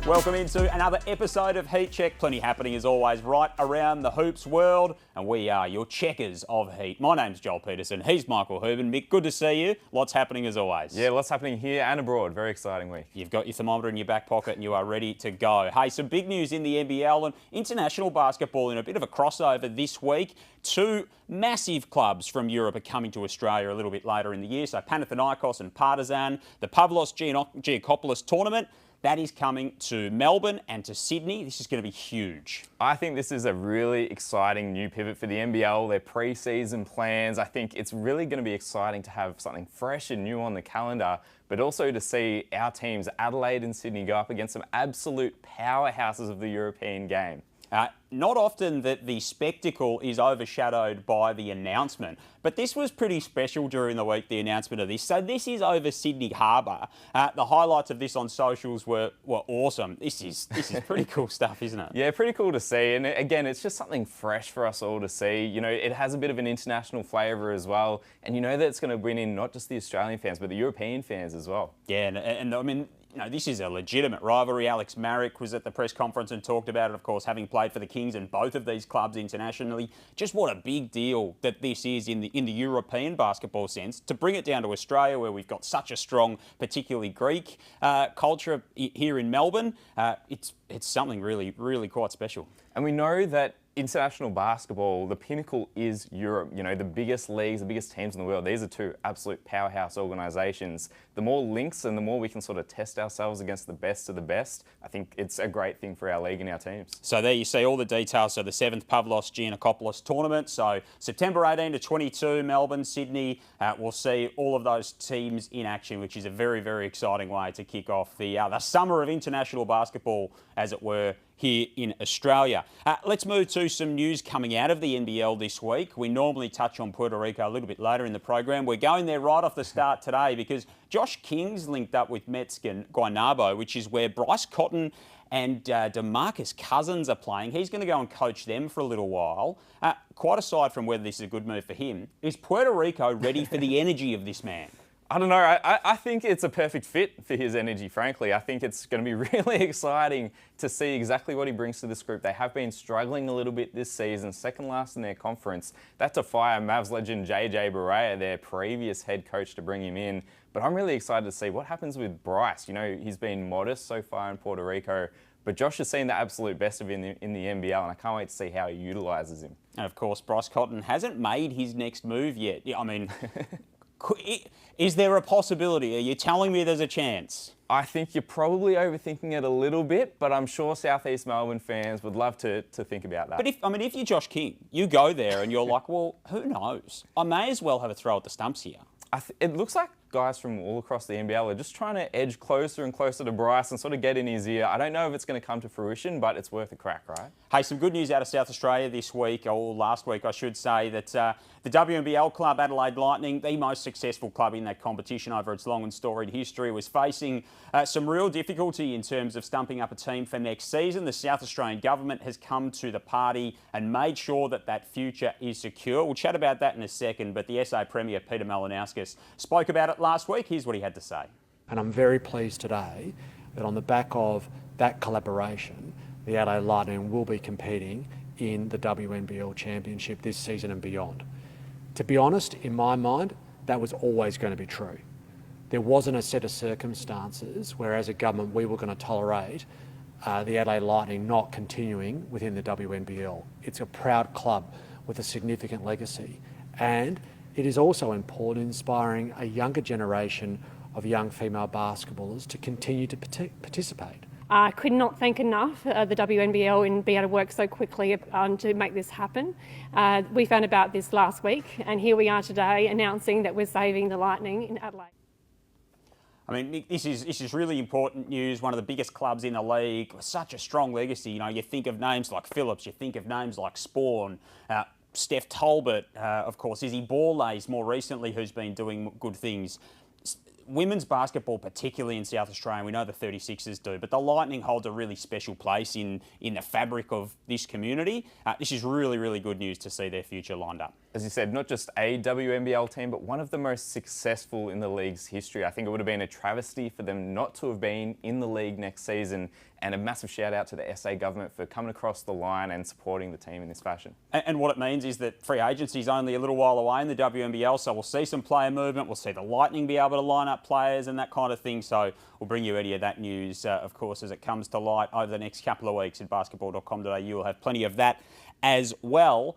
Welcome into another episode of Heat Check. Plenty happening as always right around the hoops world, and we are your checkers of heat. My name's Joel Peterson. He's Michael Houben. Mick, good to see you. Lots happening as always. Yeah, lots happening here and abroad. Very exciting week. You've got your thermometer in your back pocket and you are ready to go. Hey, some big news in the NBL and international basketball in a bit of a crossover this week. Two massive clubs from Europe are coming to Australia a little bit later in the year. So Panathinaikos and Peterson, the Pavlos Giannakopoulos tournament. That is coming to Melbourne and to Sydney. This is going to be huge. I think this is a really exciting new pivot for the NBL, their pre-season plans. I think it's really going to be exciting to have something fresh and new on the calendar, but also to see our teams, Adelaide and Sydney, go up against some absolute powerhouses of the European game. Not often that the spectacle is overshadowed by the announcement, but this was pretty special during the week, the announcement of this. So this is over Sydney Harbour. The highlights of this on socials were awesome. This is pretty cool stuff, isn't it? Yeah, pretty cool to see. And again, it's just something fresh for us all to see. You know, it has a bit of an international flavour as well. And you know that it's going to bring in not just the Australian fans, but the European fans as well. Yeah, and I mean, you know, this is a legitimate rivalry. Alex Marek was at the press conference and talked about it, of course, having played for the Kings and both of these clubs internationally. Just what a big deal that this is in the European basketball sense. To bring it down to Australia, where we've got such a strong, particularly Greek culture here in Melbourne, it's something really, really quite special. And we know that international basketball, the pinnacle is Europe. You know, the biggest leagues, the biggest teams in the world. These are two absolute powerhouse organisations. The more links and the more we can sort of test ourselves against the best of the best, I think it's a great thing for our league and our teams. So there you see all the details. So the 7th Pavlos Giannakopoulos tournament. So September 18 to 22, Melbourne, Sydney. We'll see all of those teams in action, which is a very, very exciting way to kick off the summer of international basketball, as it were, here in Australia. Let's move to some news coming out of the NBL this week. We normally touch on Puerto Rico a little bit later in the program. We're going there right off the start today because Josh King's linked up with Mets Guaynabo, which is where Bryce Cotton and DeMarcus Cousins are playing. He's going to go and coach them for a little while. Quite aside from whether this is a good move for him, is Puerto Rico ready for the energy of this man? I don't know. I think it's a perfect fit for his energy, frankly. I think it's going to be really exciting to see exactly what he brings to this group. They have been struggling a little bit this season, second last in their conference. That's to fire Mavs legend JJ Barea, their previous head coach, to bring him in. But I'm really excited to see what happens with Bryce. You know, he's been modest so far in Puerto Rico, but Josh has seen the absolute best of him in the NBL, and I can't wait to see how he utilises him. And of course, Bryce Cotton hasn't made his next move yet. I mean, is there a possibility? Are you telling me there's a chance? I think you're probably overthinking it a little bit, but I'm sure South East Melbourne fans would love to think about that. But if you're Josh King, you go there and you're like, well, who knows? I may as well have a throw at the stumps here. It looks like guys from all across the NBL are just trying to edge closer and closer to Bryce and sort of get in his ear. I don't know if it's going to come to fruition, but it's worth a crack, right? Hey, some good news out of South Australia this week, or last week I should say, that the WNBL club Adelaide Lightning, the most successful club in that competition over its long and storied history, was facing some real difficulty in terms of stumping up a team for next season. The South Australian government has come to the party and made sure that that future is secure. We'll chat about that in a second, but the SA Premier Peter Malinauskas spoke about it last week. Here's what he had to say. And I'm very pleased today that on the back of that collaboration, the Adelaide Lightning will be competing in the WNBL Championship this season and beyond. To be honest, in my mind, that was always going to be true. There wasn't a set of circumstances where as a government we were going to tolerate the Adelaide Lightning not continuing within the WNBL. It's a proud club with a significant legacy, and it is also important in inspiring a younger generation of young female basketballers to continue to participate. I could not thank enough the WNBL and be able to work so quickly to make this happen. We found about this last week, and here we are today announcing that we're saving the Lightning in Adelaide. I mean, this is really important news. One of the biggest clubs in the league, such a strong legacy. You know, you think of names like Phillips, you think of names like Spawn, Steph Talbot, of course, Izzy Borlays more recently, who's been doing good things. women's basketball, particularly in South Australia, we know the 36ers do, but the Lightning holds a really special place in the fabric of this community. This is really, really good news to see their future lined up. As you said, not just a WNBL team, but one of the most successful in the league's history. I think it would have been a travesty for them not to have been in the league next season. And a massive shout out to the SA government for coming across the line and supporting the team in this fashion. And what it means is that free agency is only a little while away in the WNBL, so we'll see some player movement. We'll see the Lightning be able to line up players and that kind of thing. So we'll bring you any of that news, of course, as it comes to light over the next couple of weeks at basketball.com.au. You'll have plenty of that as well.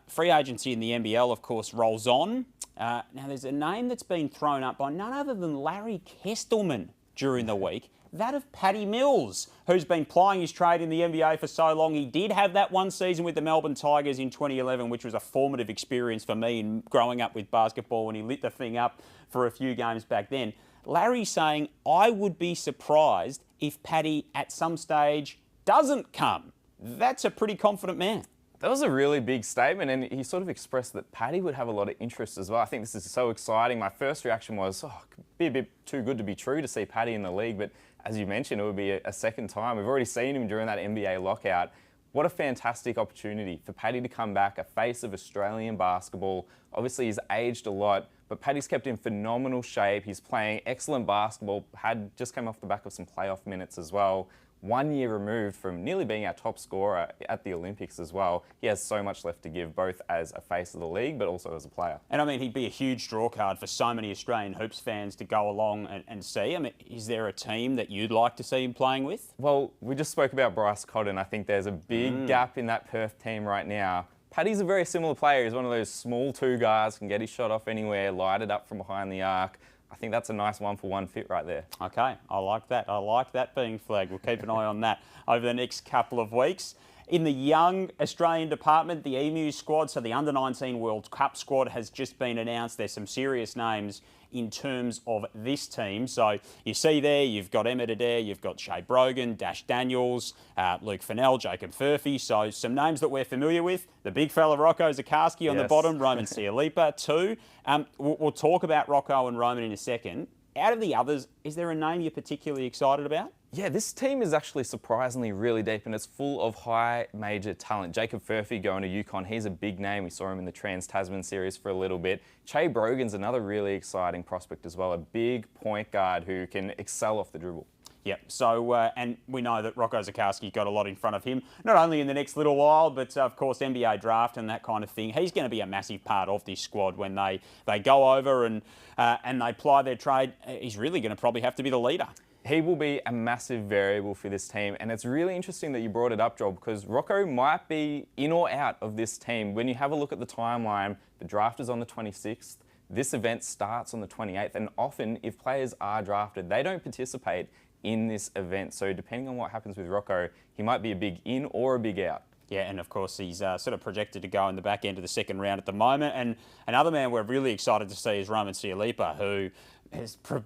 Free agency in the NBL, of course, rolls on. Now, there's a name that's been thrown up by none other than Larry Kestelman during the week. That of Paddy Mills, who's been plying his trade in the NBA for so long. He did have that one season with the Melbourne Tigers in 2011, which was a formative experience for me in growing up with basketball, when he lit the thing up for a few games back then. Larry's saying, I would be surprised if Paddy at some stage doesn't come. That's a pretty confident man. That was a really big statement, and he sort of expressed that Paddy would have a lot of interest as well. I think this is so exciting. My first reaction was, it could be a bit too good to be true to see Paddy in the league, but as you mentioned, it would be a second time. We've already seen him during that NBA lockout. What a fantastic opportunity for Paddy to come back, a face of Australian basketball. Obviously, he's aged a lot, but Paddy's kept in phenomenal shape. He's playing excellent basketball, just came off the back of some playoff minutes as well. 1 year removed from nearly being our top scorer at the Olympics as well. He has so much left to give, both as a face of the league, but also as a player. And I mean, he'd be a huge draw card for so many Australian hoops fans to go along and see. I mean, is there a team that you'd like to see him playing with? Well, we just spoke about Bryce Cotton. I think there's a big gap in that Perth team right now. Paddy's a very similar player. He's one of those small two guys, can get his shot off anywhere, light it up from behind the arc. I think that's a nice one-for-one fit right there. Okay, I like that. I like that being flagged. We'll keep an eye on that over the next couple of weeks. In the young Australian department, the EMU squad, so the Under-19 World Cup squad, has just been announced. There's some serious names in terms of this team. So you see there, you've got Emmett Adair, you've got Shea Brogan, Dash Daniels, Luke Fennell, Jacob Furphy. So some names that we're familiar with. The big fella Rocco Zikarsky on the bottom, Roman Cialipa too. We'll talk about Rocco and Roman in a second. Out of the others, is there a name you're particularly excited about? Yeah, this team is actually surprisingly really deep, and it's full of high major talent. Jacob Furphy going to UConn, he's a big name. We saw him in the Trans-Tasman series for a little bit. Shea Brogan's another really exciting prospect as well, a big point guard who can excel off the dribble. Yep, so, and we know that Rocco Zikarsky got a lot in front of him, not only in the next little while, but of course NBA draft and that kind of thing. He's going to be a massive part of this squad when they go over and they ply their trade. He's really going to probably have to be the leader. He will be a massive variable for this team, and it's really interesting that you brought it up, Joel, because Rocco might be in or out of this team. When you have a look at the timeline, the draft is on the 26th. This event starts on the 28th, and often, if players are drafted, they don't participate in this event. So depending on what happens with Rocco, he might be a big in or a big out. Yeah, and of course he's sort of projected to go in the back end of the second round at the moment. And another man we're really excited to see is Roman Cialipa, who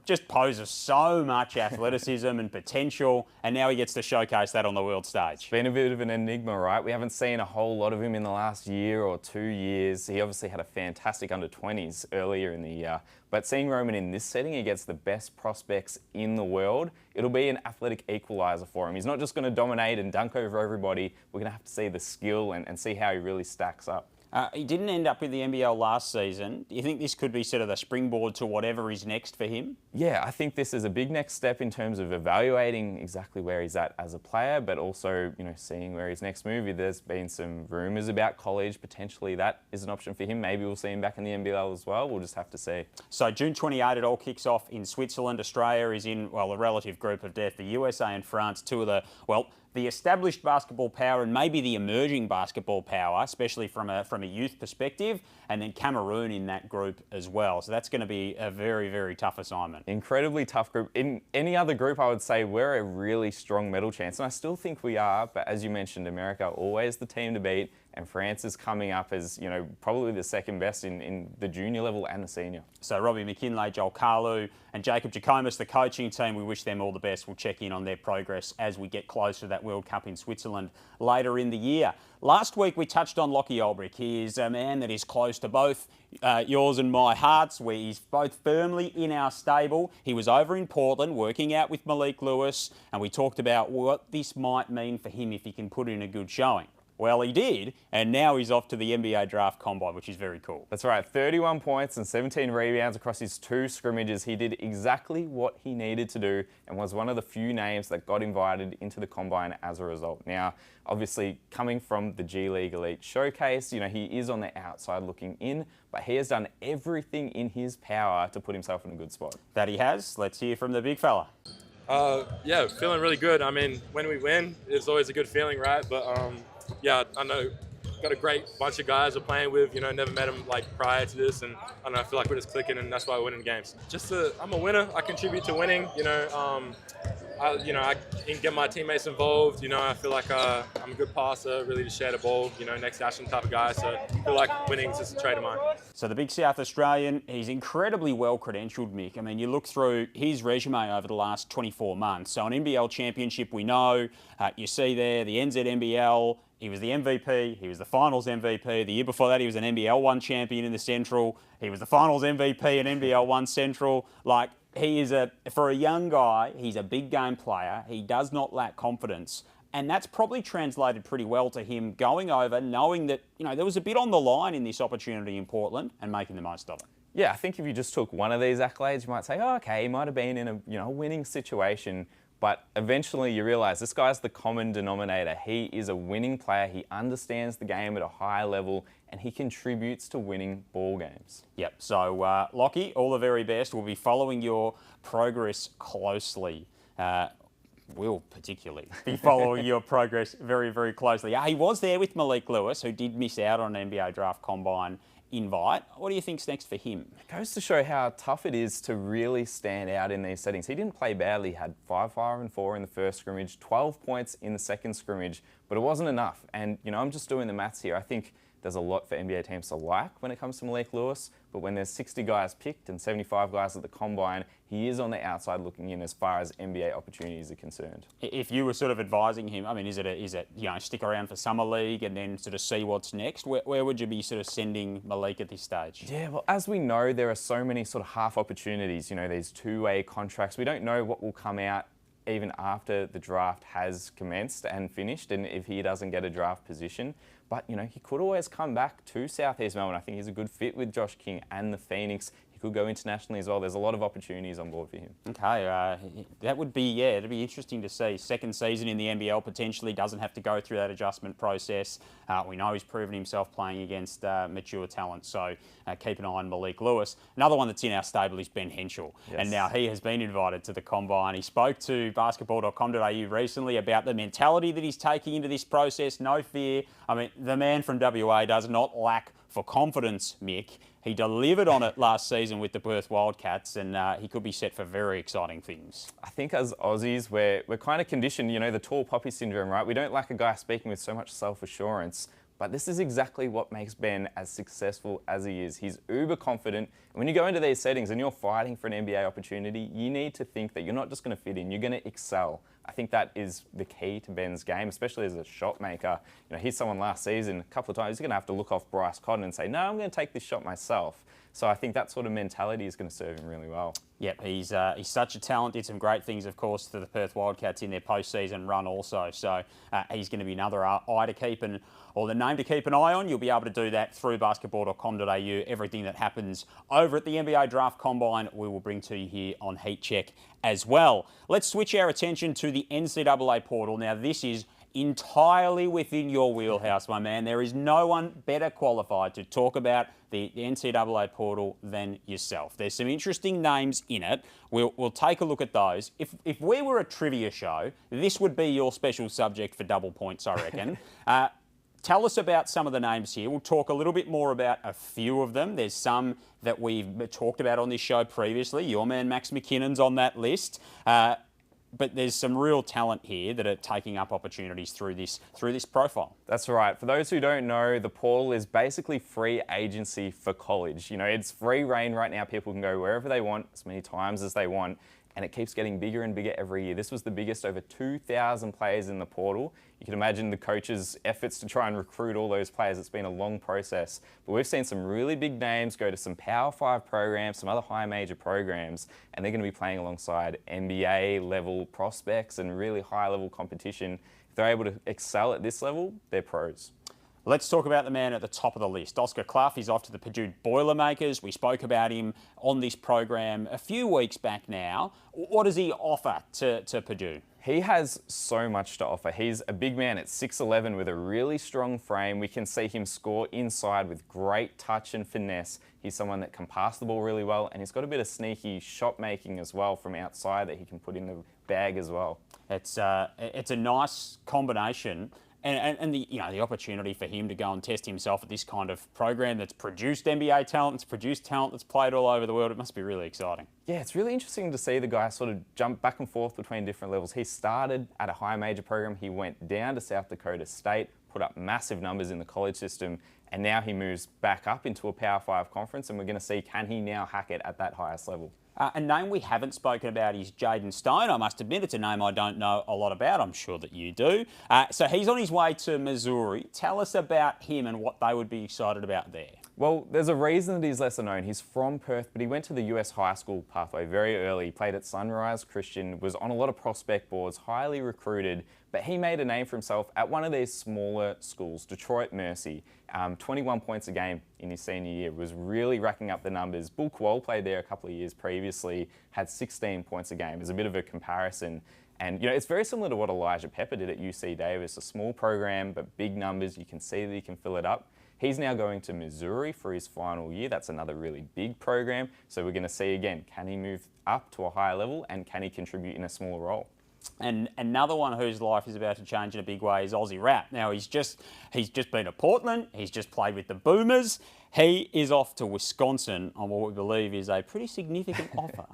just poses so much athleticism and potential, and now he gets to showcase that on the world stage. Been a bit of an enigma, right? We haven't seen a whole lot of him in the last year or 2 years. He obviously had a fantastic under-20s earlier in the year, but seeing Roman in this setting against the best prospects in the world, it'll be an athletic equaliser for him. He's not just going to dominate and dunk over everybody. We're going to have to see the skill and see how he really stacks up. He didn't end up with the NBL last season. Do you think this could be sort of the springboard to whatever is next for him? Yeah, I think this is a big next step in terms of evaluating exactly where he's at as a player, but also, seeing where his next move. There's been some rumours about college. Potentially that is an option for him. Maybe we'll see him back in the NBL as well. We'll just have to see. So June 28, it all kicks off in Switzerland. Australia is in, a relative group of death. The USA and France, two of the established basketball power and maybe the emerging basketball power, especially from a youth perspective, and then Cameroon in that group as well. So that's going to be a very, very tough assignment. Incredibly tough group. In any other group, I would say we're a really strong medal chance, and I still think we are, but as you mentioned, America, always the team to beat, and France is coming up as, probably the second best in the junior level and the senior. So Robbie McKinlay, Joel Carlu and Jacob Jackomas, the coaching team, we wish them all the best. We'll check in on their progress as we get closer to that World Cup in Switzerland later in the year. Last week we touched on Lachie Olbrich. He is a man that is close to both yours and my hearts. He's both firmly in our stable. He was over in Portland working out with Malik Lewis, and we talked about what this might mean for him if he can put in a good showing. Well, he did, and now he's off to the NBA Draft Combine, which is very cool. That's right, 31 points and 17 rebounds across his 2 scrimmages. He did exactly what he needed to do and was one of the few names that got invited into the Combine as a result. Now, obviously, coming from the G League Elite Showcase, he is on the outside looking in, but he has done everything in his power to put himself in a good spot. That he has. Let's hear from the big fella. Yeah, feeling really good. I mean, when we win, it's always a good feeling, right? But yeah, I know got a great bunch of guys we're playing with. Never met them prior to this, and I don't know, I feel like we're just clicking, and that's why we're winning games. I'm a winner. I contribute to winning. I can get my teammates involved. I feel like I'm a good passer, really to share the ball. Next action type of guy. So I feel like winning is just a trait of mine. So the big South Australian, he's incredibly well credentialed, Mick. I mean, you look through his resume over the last 24 months. So an NBL championship, we know. You see there the NZNBL. He was the MVP. He was the finals MVP. The year before that, he was an NBL 1 champion in the Central. He was the finals MVP in NBL 1 Central. He is for a young guy, he's a big game player. He does not lack confidence. And that's probably translated pretty well to him going over, knowing that, there was a bit on the line in this opportunity in Portland and making the most of it. Yeah, I think if you just took one of these accolades, you might say, oh, okay, he might have been in a winning situation. But eventually you realise this guy's the common denominator. He is a winning player. He understands the game at a high level and he contributes to winning ball games. Yep. So, Lachie, all the very best. We'll be following your progress closely. We'll particularly be following your progress very, very closely. He was there with Malik Lewis, who did miss out on an NBA Draft Combine invite. What do you think's next for him? It goes to show how tough it is to really stand out in these settings. He didn't play badly. He had 5, 5 and 4 in the first scrimmage, 12 points in the second scrimmage, but it wasn't enough. And, I'm just doing the maths here. I think there's a lot for NBA teams to like when it comes to Malik Lewis, but when there's 60 guys picked and 75 guys at the Combine, he is on the outside looking in as far as NBA opportunities are concerned. If you were sort of advising him, I mean, is it stick around for Summer League and then sort of see what's next? Where would you be sort of sending Malik at this stage? Yeah, well, as we know, there are so many sort of half opportunities, these 2-way contracts. We don't know what will come out even after the draft has commenced and finished, and if he doesn't get a draft position. But, he could always come back to South East Melbourne. I think he's a good fit with Josh King and the Phoenix. He could go internationally as well. There's a lot of opportunities on board for him. Okay, that would be, it'd be interesting to see. Second season in the NBL potentially, doesn't have to go through that adjustment process. We know he's proven himself playing against mature talent, so keep an eye on Malik Lewis. Another one that's in our stable is Ben Henschel, and now he has been invited to the Combine. He spoke to basketball.com.au recently about the mentality that he's taking into this process. No fear. I mean, the man from WA does not lack for confidence, Mick. He delivered on it last season with the Perth Wildcats, and he could be set for very exciting things. I think as Aussies, we're kind of conditioned, the tall poppy syndrome, right? We don't like a guy speaking with so much self-assurance, but this is exactly what makes Ben as successful as he is. He's uber confident. And when you go into these settings and you're fighting for an NBA opportunity, you need to think that you're not just going to fit in, you're going to excel. I think that is the key to Ben's game, especially as a shot maker. He's someone last season, a couple of times, he's going to have to look off Bryce Cotton and say, no, I'm going to take this shot myself. So I think that sort of mentality is going to serve him really well. Yep, he's such a talent. Did some great things, of course, for the Perth Wildcats in their postseason run also. So he's going to be another eye to keep or the name to keep an eye on. You'll be able to do that through basketball.com.au. Everything that happens over at the NBA Draft Combine, we will bring to you here on Heat Check as well. Let's switch our attention to the NCAA portal. Now, this is entirely within your wheelhouse, my man. There is no one better qualified to talk about the NCAA portal than yourself. There's some interesting names in it. We'll take a look at those. If we were a trivia show, this would be your special subject for double points, I reckon. Tell us about some of the names here. We'll talk a little bit more about a few of them. There's some that we've talked about on this show previously. Your man Max McKinnon's on that list. But there's some real talent here that are taking up opportunities through this profile. That's right. For those who don't know, the portal is basically free agency for college. You know, it's free reign right now. People can go wherever they want, as many times as they want, and it keeps getting bigger and bigger every year. This was the biggest, over 2,000 players in the portal. You can imagine the coaches' efforts to try and recruit all those players. It's been a long process, but we've seen some really big names go to some Power 5 programs, some other high major programs, and they're going to be playing alongside NBA level prospects and really high level competition. If they're able to excel at this level, they're pros. Let's talk about the man at the top of the list. Oscar Clough, he's off to the Purdue Boilermakers. We spoke about him on this program a few weeks back now. What does he offer to Purdue? He has so much to offer. He's a big man at 6'11" with a really strong frame. We can see him score inside with great touch and finesse. He's someone that can pass the ball really well, and he's got a bit of sneaky shot making as well from outside that he can put in the bag as well. It's a nice combination. And the opportunity for him to go and test himself at this kind of program that's produced NBA talent, it's produced talent that's played all over the world, it must be really exciting. Yeah, it's really interesting to see the guy sort of jump back and forth between different levels. He started at a high major program, he went down to South Dakota State, put up massive numbers in the college system, and now he moves back up into a Power 5 conference, and we're going to see, can he now hack it at that highest level? A name we haven't spoken about is Jaden Stone. I must admit, it's a name I don't know a lot about. I'm sure that you do. So he's on his way to Missouri. Tell us about him and what they would be excited about there. Well, there's a reason that he's lesser known. He's from Perth, but he went to the US high school pathway very early. He played at Sunrise Christian, was on a lot of prospect boards, highly recruited, but he made a name for himself at one of these smaller schools, Detroit Mercy. 21 points a game in his senior year, was really racking up the numbers. Bull Quall played there a couple of years previously, had 16 points a game. There's a bit of a comparison. And, you know, it's very similar to what Elijah Pepper did at UC Davis, a small program, but big numbers. You can see that he can fill it up. He's now going to Missouri for his final year. That's another really big program. So we're going to see again, can he move up to a higher level and can he contribute in a smaller role? And another one whose life is about to change in a big way is Aussie Rap. Now, he's just been at Portland. He's just played with the Boomers. He is off to Wisconsin on what we believe is a pretty significant offer.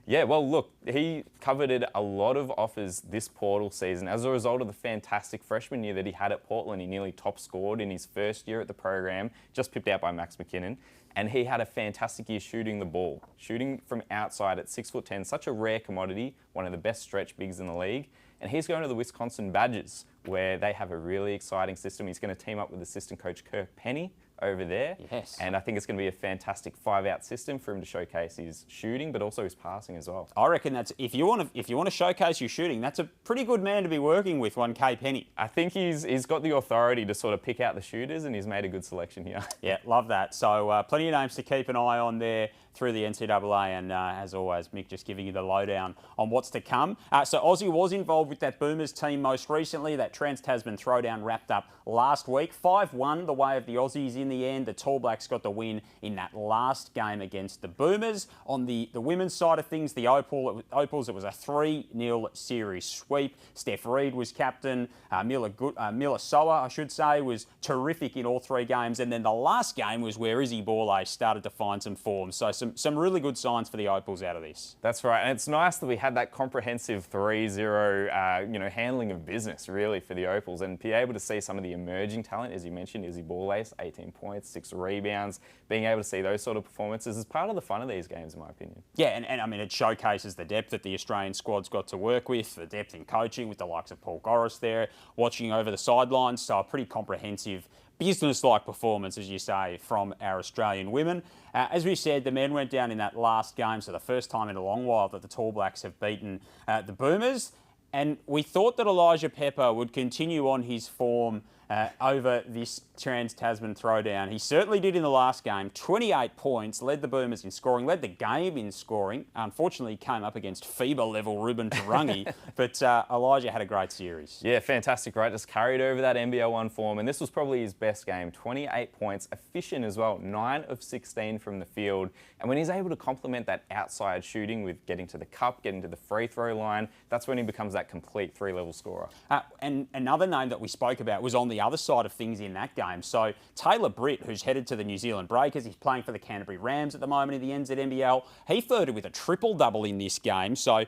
Yeah, well, look, he coveted a lot of offers this portal season as a result of the fantastic freshman year that he had at Portland. He nearly top scored in his first year at the program, just pipped out by Max McKinnon. And he had a fantastic year shooting the ball, shooting from outside at 6'10", such a rare commodity, one of the best stretch bigs in the league. And he's going to the Wisconsin Badgers, where they have a really exciting system. He's going to team up with assistant coach Kirk Penny over there. Yes. And I think it's going to be a fantastic 5-out system for him to showcase his shooting, but also his passing as well. I reckon that's, if you want to showcase your shooting, that's a pretty good man to be working with, one K Penny. I think he's got the authority to sort of pick out the shooters, and he's made a good selection here. Yeah, love that. So plenty of names to keep an eye on there through the NCAA, and as always, Mick just giving you the lowdown on what's to come. So Aussie was involved with that Boomers team most recently. That Trans-Tasman Throwdown wrapped up last week. 5-1 the way of the Aussies in the end. The Tall Blacks got the win in that last game against the Boomers. On the women's side of things, the Opals, it was a 3-0 series sweep. Steph Reed was captain. Mila Soa, I should say, was terrific in all 3 games. And then the last game was where Izzy Borlase started to find some form. So some really good signs for the Opals out of this. That's right, and it's nice that we had that comprehensive 3-0 handling of business really for the Opals, and be able to see some of the emerging talent, as you mentioned, Izzy Borlase, 18 points, 6 rebounds, being able to see those sort of performances is part of the fun of these games, in my opinion. Yeah, and I mean, it showcases the depth that the Australian squad's got to work with, the depth in coaching with the likes of Paul Goris there, watching over the sidelines, so a pretty comprehensive business-like performance, as you say, from our Australian women. As we said, the men went down in that last game, so the first time in a long while that the Tall Blacks have beaten the Boomers. And we thought that Elijah Pepper would continue on his form over this Trans-Tasman Throwdown. He certainly did in the last game. 28 points, led the Boomers in scoring, led the game in scoring. Unfortunately, he came up against FIBA-level Ruben Tarangi, but Elijah had a great series. Yeah, fantastic, right? Just carried over that NBL1 form, and this was probably his best game. 28 points, efficient as well, 9 of 16 from the field. And when he's able to complement that outside shooting with getting to the cup, getting to the free throw line, that's when he becomes that complete 3-level scorer. And another name that we spoke about was on the other side of things in that game. So Taylor Britt, who's headed to the New Zealand Breakers, he's playing for the Canterbury Rams at the moment in the NZNBL. He flirted with a triple-double in this game. So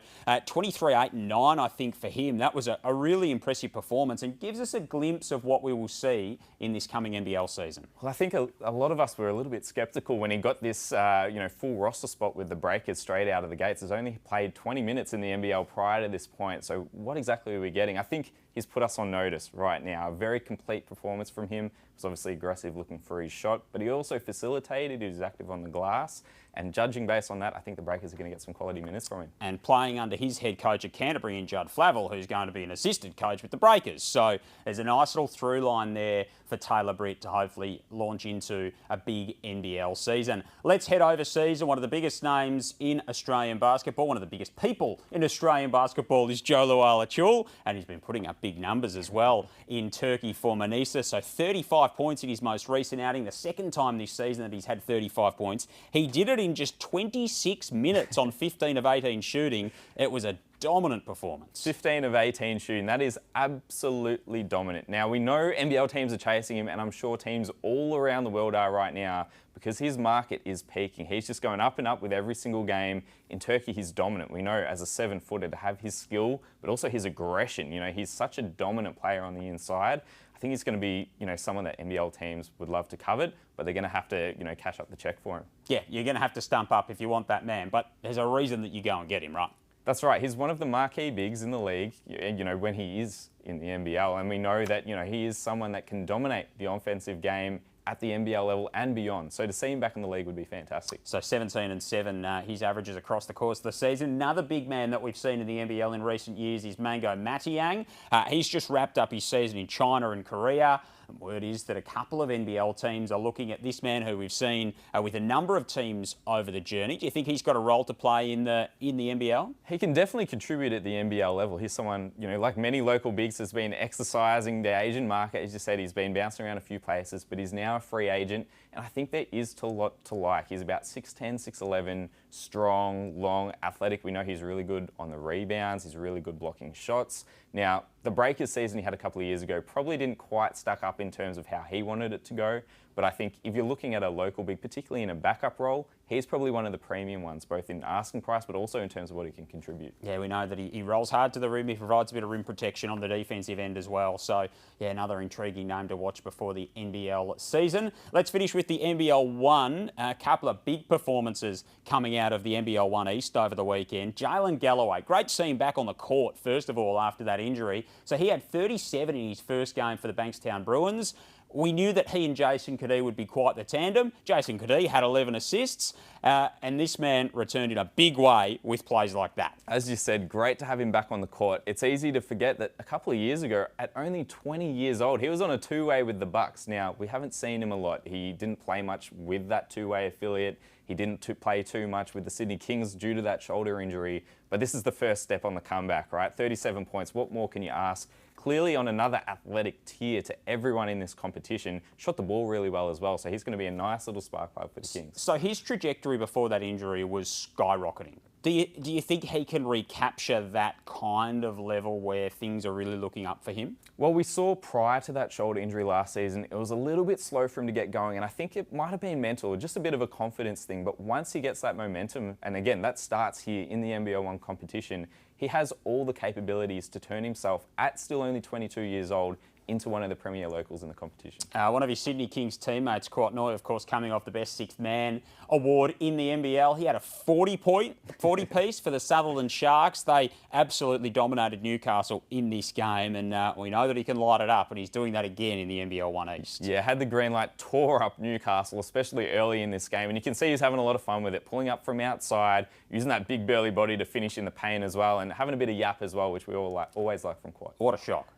23, 8 and 9, I think, for him. That was a really impressive performance and gives us a glimpse of what we will see in this coming NBL season. Well, I think a lot of us were a little bit sceptical when he got this full roster spot with the Breakers straight out of the gates. He's only played 20 minutes in the NBL prior to this point. So what exactly are we getting? I think he's put us on notice right now. A very complete performance from him. He was obviously aggressive looking for his shot, but he also facilitated. He was active on the glass. And judging based on that, I think the Breakers are going to get some quality minutes from him. And playing under his head coach at Canterbury in Judd Flavel, who's going to be an assistant coach with the Breakers. So there's a nice little through line there for Taylor Britt to hopefully launch into a big NBL season. Let's head overseas, and one of the biggest names in Australian basketball, one of the biggest people in Australian basketball is Lachie Olbrich, and he's been putting up big numbers as well in Turkey for Manisa. So 35 points in his most recent outing, the second time this season that he's had 35 points. He did it in just 26 minutes on 15 of 18 shooting. It was a dominant performance. 15 of 18 shooting, that is absolutely dominant. Now, we know NBL teams are chasing him, and I'm sure teams all around the world are right now, because his market is peaking. He's just going up and up with every single game. In Turkey, he's dominant. We know as a 7-footer to have his skill, but also his aggression. You know, he's such a dominant player on the inside. I think he's going to be, someone that NBL teams would love to covet, but they're going to have to, cash up the check for him. Yeah, you're going to have to stump up if you want that man, but there's a reason that you go and get him, right? That's right. He's one of the marquee bigs in the league, when he is in the NBL. And we know that, he is someone that can dominate the offensive game at the NBL level and beyond. So to see him back in the league would be fantastic. So 17 and 7, his averages across the course of the season. Another big man that we've seen in the NBL in recent years is Mango Matiang. He's just wrapped up his season in China and Korea. And word is that a couple of NBL teams are looking at this man, who we've seen with a number of teams over the journey. Do you think he's got a role to play in the NBL? He can definitely contribute at the NBL level. He's someone, like many local bigs, has been exercising the Asian market. As you said, he's been bouncing around a few places, but he's now a free agent. And I think there is a lot to like. He's about 6'10", 6'11", strong, long, athletic. We know he's really good on the rebounds. He's really good blocking shots. Now, the Breakers season he had a couple of years ago probably didn't quite stack up in terms of how he wanted it to go. But I think if you're looking at a local big, particularly in a backup role, he's probably one of the premium ones, both in asking price, but also in terms of what he can contribute. Yeah, we know that he rolls hard to the rim. He provides a bit of rim protection on the defensive end as well. So, yeah, another intriguing name to watch before the NBL season. Let's finish with the NBL 1. A couple of big performances coming out of the NBL 1 East over the weekend. Jalen Galloway, great to see him back on the court, first of all, after that injury. So he had 37 in his first game for the Bankstown Bruins. We knew that he and Jason Kadee would be quite the tandem. Jason Kadee had 11 assists, and this man returned in a big way with plays like that. As you said, great to have him back on the court. It's easy to forget that a couple of years ago, at only 20 years old, he was on a two-way with the Bucks. Now, we haven't seen him a lot. He didn't play much with that two-way affiliate. He didn't play too much with the Sydney Kings due to that shoulder injury. But this is the first step on the comeback, right? 37 points. What more can you ask? Clearly on another athletic tier to everyone in this competition. Shot the ball really well as well, so he's going to be a nice little spark plug for the Kings. So his trajectory before that injury was skyrocketing. Do you think he can recapture that kind of level where things are really looking up for him? Well, we saw prior to that shoulder injury last season, it was a little bit slow for him to get going, and I think it might have been mental, just a bit of a confidence thing. But once he gets that momentum, and again, that starts here in the NBL 1 competition, he has all the capabilities to turn himself, at still only 22 years old, into one of the premier locals in the competition. One of his Sydney Kings teammates, Courtney, of course, coming off the Best Sixth Man award in the NBL. He had a 40-piece for the Sutherland Sharks. They absolutely dominated Newcastle in this game, and we know that he can light it up, and he's doing that again in the NBL 1 East. Yeah, had the green light, tore up Newcastle, especially early in this game, and you can see he's having a lot of fun with it, pulling up from outside, using that big burly body to finish in the paint as well, and having a bit of yap as well, which we always like from Quad. What a shock.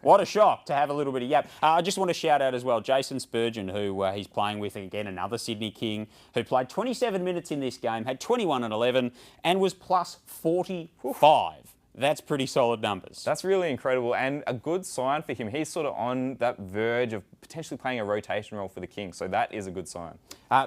What a shock to have a little bit of yap. I just want to shout out as well Jason Spurgeon, who he's playing with, again, another Sydney King, who played 27 minutes in this game, had 21 and 11, and was plus 45. That's pretty solid numbers. That's really incredible and a good sign for him. He's sort of on that verge of potentially playing a rotation role for the Kings, so that is a good sign.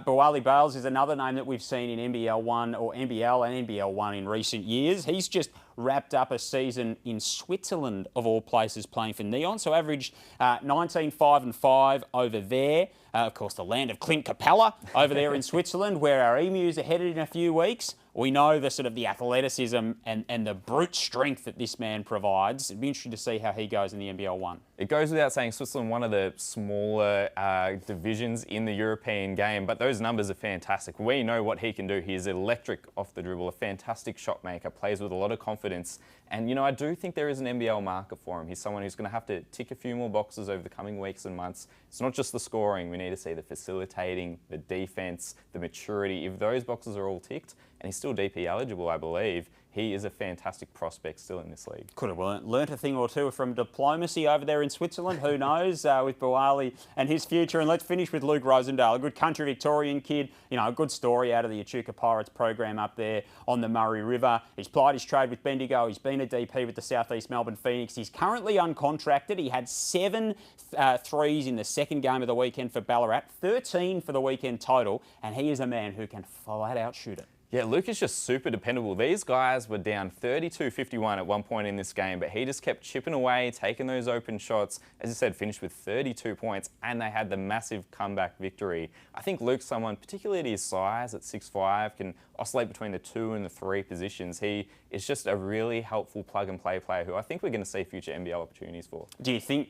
Boali Bales is another name that we've seen in NBL 1 or NBL and NBL 1 in recent years. He's just wrapped up a season in Switzerland, of all places, playing for Neon. So averaged 19, 5 and 5 over there. Of course, the land of Clint Capella over there in Switzerland, where our Emus are headed in a few weeks. We know the sort of the athleticism and the brute strength that this man provides. It'd be interesting to see how he goes in the NBL 1. It goes without saying, Switzerland, one of the smaller divisions in the European game, but those numbers are fantastic. We know what he can do. He is electric off the dribble, a fantastic shot maker, plays with a lot of confidence. And, you know, I do think there is an NBL market for him. He's someone who's going to have to tick a few more boxes over the coming weeks and months. It's not just the scoring. We need to see the facilitating, the defence, the maturity. If those boxes are all ticked, and he's still DP eligible, I believe, he is a fantastic prospect still in this league. Could have learnt a thing or two from diplomacy over there in Switzerland. Who knows, with Boali and his future. And let's finish with Luke Rosendale, a good country Victorian kid. You know, a good story out of the Echuca Pirates program up there on the Murray River. He's plied his trade with Bendigo. He's been a DP with the South East Melbourne Phoenix. He's currently uncontracted. He had 7 threes in the second game of the weekend for Ballarat, 13 for the weekend total. And he is a man who can flat out shoot it. Yeah, Luke is just super dependable. These guys were down 32-51 at one point in this game, but he just kept chipping away, taking those open shots. As I said, finished with 32 points, and they had the massive comeback victory. I think Luke's someone, particularly at his size at 6'5", can oscillate between the 2 and the 3 positions. He is just a really helpful plug-and-play player who I think we're going to see future NBL opportunities for. Do you think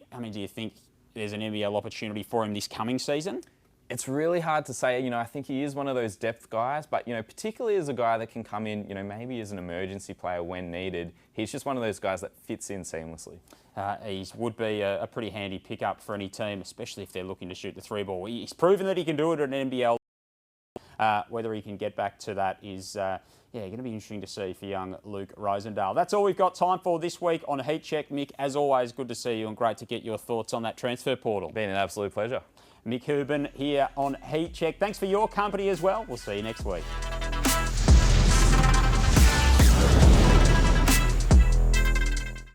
there's an NBL opportunity for him this coming season? It's really hard to say. You know, I think he is one of those depth guys, but, you know, particularly as a guy that can come in, you know, maybe as an emergency player when needed, he's just one of those guys that fits in seamlessly. He would be a pretty handy pickup for any team, especially if they're looking to shoot the 3 ball. He's proven that he can do it at an NBL. Whether he can get back to that is going to be interesting to see for young Luke Rosendale. That's all we've got time for this week on Heat Check. Mick, as always, good to see you and great to get your thoughts on that transfer portal. Been an absolute pleasure. Mick Houben here on Heat Check. Thanks for your company as well. We'll see you next week.